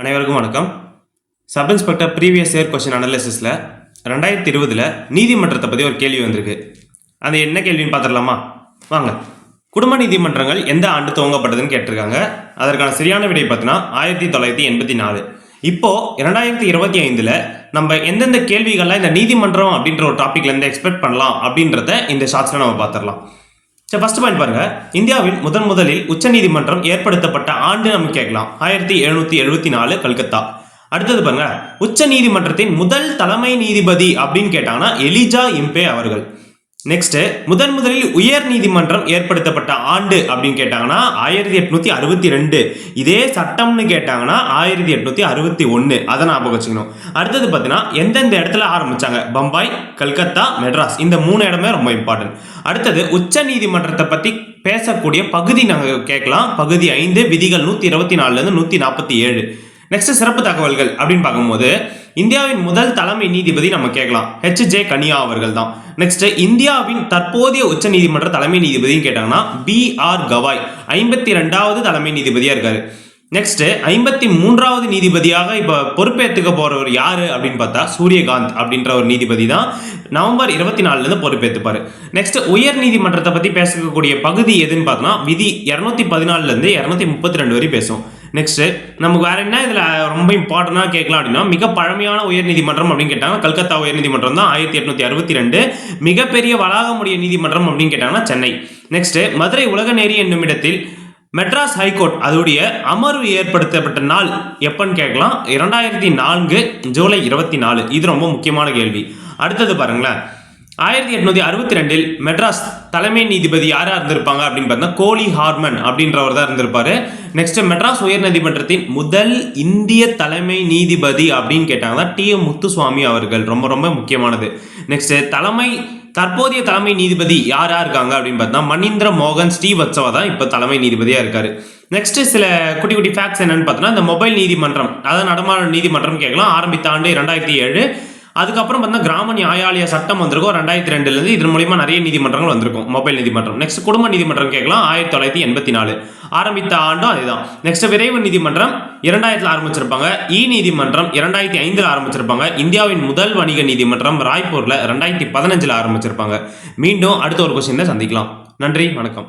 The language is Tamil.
அனைவருக்கும் வணக்கம். Sub inspector previous year question அனாலிசிஸில் 2020 நீதிமன்றத்தை பற்றி ஒரு கேள்வி வந்திருக்கு. அது என்ன கேள்வின்னு பார்த்துடலாமா? வாங்க. குடும்ப நீதிமன்றங்கள் எந்த ஆண்டு துவங்கப்பட்டதுன்னு கேட்டிருக்காங்க. அதற்கான சரியான விடை பார்த்தீங்கன்னா 1984. இப்போது 2025 நம்ம எந்தெந்த கேள்விகள்லாம் இந்த நீதிமன்றம் அப்படின்ற ஒரு டாப்பிக்லேருந்து எக்ஸ்பெக்ட் பண்ணலாம் அப்படின்றத இந்த ஷார்ட்ஸில் நம்ம பார்த்துடலாம். சரி, ஃபர்ஸ்ட் பாயிண்ட் பாருங்க. இந்தியாவில் முதலில் உச்சநீதிமன்றம் ஏற்படுத்தப்பட்ட ஆண்டு நம்ம கேட்கலாம். 1774 கல்கத்தா. அடுத்தது பாருங்க, உச்ச நீதிமன்றத்தின் முதல் தலைமை நீதிபதி அப்படின்னு கேட்டாங்கன்னா எலிஜா இம்பே அவர்கள். நெக்ஸ்ட், முதலில் உயர் நீதிமன்றம் ஏற்படுத்தப்பட்ட ஆண்டு அப்படின்னு கேட்டாங்கன்னா 1862. இதே சட்டம்னு கேட்டாங்கன்னா 1861. அதை ஞாபகம் வச்சுக்கணும். அடுத்தது பார்த்தீங்கன்னா எந்தெந்த இடத்துல ஆரம்பிச்சாங்க? பம்பாய், கல்கத்தா, மெட்ராஸ். இந்த 3 இடமே ரொம்ப இம்பார்ட்டன்ட். அடுத்தது உச்ச நீதிமன்றத்தை பற்றி பேசக்கூடிய பகுதி நாங்கள் கேட்கலாம். பகுதி 5, விதிகள் 124 147. நெக்ஸ்ட், சிறப்பு தகவல்கள் அப்படின்னு பார்க்கும்போது இந்தியாவின் முதல் தலைமை நீதிபதி நம்ம கேட்கலாம். H.J. கனியா அவர்கள் தான். நெக்ஸ்ட், இந்தியாவின் தற்போதைய உச்ச நீதிமன்ற தலைமை நீதிபதினு கேட்டாங்கன்னா B.R. கவாய் 52வது தலைமை நீதிபதியா இருக்காரு. நெக்ஸ்ட், 53வது நீதிபதியாக இப்போ பொறுப்பேற்றுக்க போறவர் யாரு அப்படின்னு பார்த்தா சூரியகாந்த் அப்படின்ற ஒரு நீதிபதி தான் நவம்பர் 24 பொறுப்பேற்றுப்பாரு. நெக்ஸ்ட், உயர் நீதிமன்றத்தை பத்தி பேசக்கூடிய பகுதி எதுன்னு பார்த்தோம்னா விதி 214 232 வரை பேசும். நெக்ஸ்ட், நமக்கு வேற என்ன இதுல ரொம்ப இம்பார்ட்டன்டா கேட்கலாம் அப்படின்னா மிக பழமையான உயர் நீதிமன்றம் அப்படின்னு கேட்டாங்கன்னா கல்கத்தா உயர் நீதிமன்றம் தான் 1862. மிகப்பெரிய வளாகமுடைய நீதிமன்றம் அப்படின்னு கேட்டாங்கன்னா சென்னை. நெக்ஸ்ட், மதுரை உலகநேரி என்னும் இடத்தில் மெட்ராஸ் ஹைகோர்ட் அதோடைய அமர்வு ஏற்படுத்தப்பட்ட நாள் எப்பன்னு கேட்கலாம். 2004 ஜூலை 24. இது ரொம்ப முக்கியமான கேள்வி. அடுத்தது பாருங்களேன், 1862 மெட்ராஸ் தலைமை நீதிபதி யாரா இருந்திருப்பாங்க அப்படின்னு பார்த்தா கோலி ஹார்மன் அப்படின்றவர் தான் இருந்திருப்பாரு. நெக்ஸ்ட், மெட்ராஸ் உயர் நீதிமன்றத்தின் முதல் இந்திய தலைமை நீதிபதி அப்படின்னு கேட்டாங்கன்னா T.M. முத்துசுவாமி அவர்கள். ரொம்ப ரொம்ப முக்கியமானது. நெக்ஸ்ட், தற்போதைய தலைமை நீதிபதி யாரா இருக்காங்க அப்படின்னு பார்த்தா மணிந்திர மோகன் ஸ்ரீவத்சவா தான் இப்போ தலைமை நீதிபதியா இருக்காரு. நெக்ஸ்ட், சில குட்டி ஃபேக்ட்ஸ் என்னன்னு பார்த்தோன்னா இந்த மொபைல் நீதிமன்றம், அதாவது நடமாடும் நீதிமன்றம் கேட்கலாம். ஆரம்பித்த ஆண்டு 2007. அதுக்கப்புறம் பார்த்தீங்கன்னா கிராம நியாயாலய சட்டம் வந்திருக்கும் 2002. இதன் மூலியமா நிறைய நீதிமன்றங்கள் வந்திருக்கும். மொபைல் நீதிமன்றம். நெக்ஸ்ட், குடும்ப நீதிமன்றம் கேட்கலாம். 1984 ஆரம்பித்த ஆண்டும் அதுதான். நெக்ஸ்ட், விரைவு நீதிமன்றம் 2000 ஆரம்பிச்சிருப்பாங்க. நீதிமன்றம் 2005 ஆரம்பிச்சிருப்பாங்க. இந்தியாவின் முதல் வணிக நீதிமன்றம் ராய்ப்பூர்ல 2015 ஆரம்பிச்சிருப்பாங்க. மீண்டும் அடுத்த ஒரு கொஸ்டின்ல சந்திக்கலாம். நன்றி, வணக்கம்.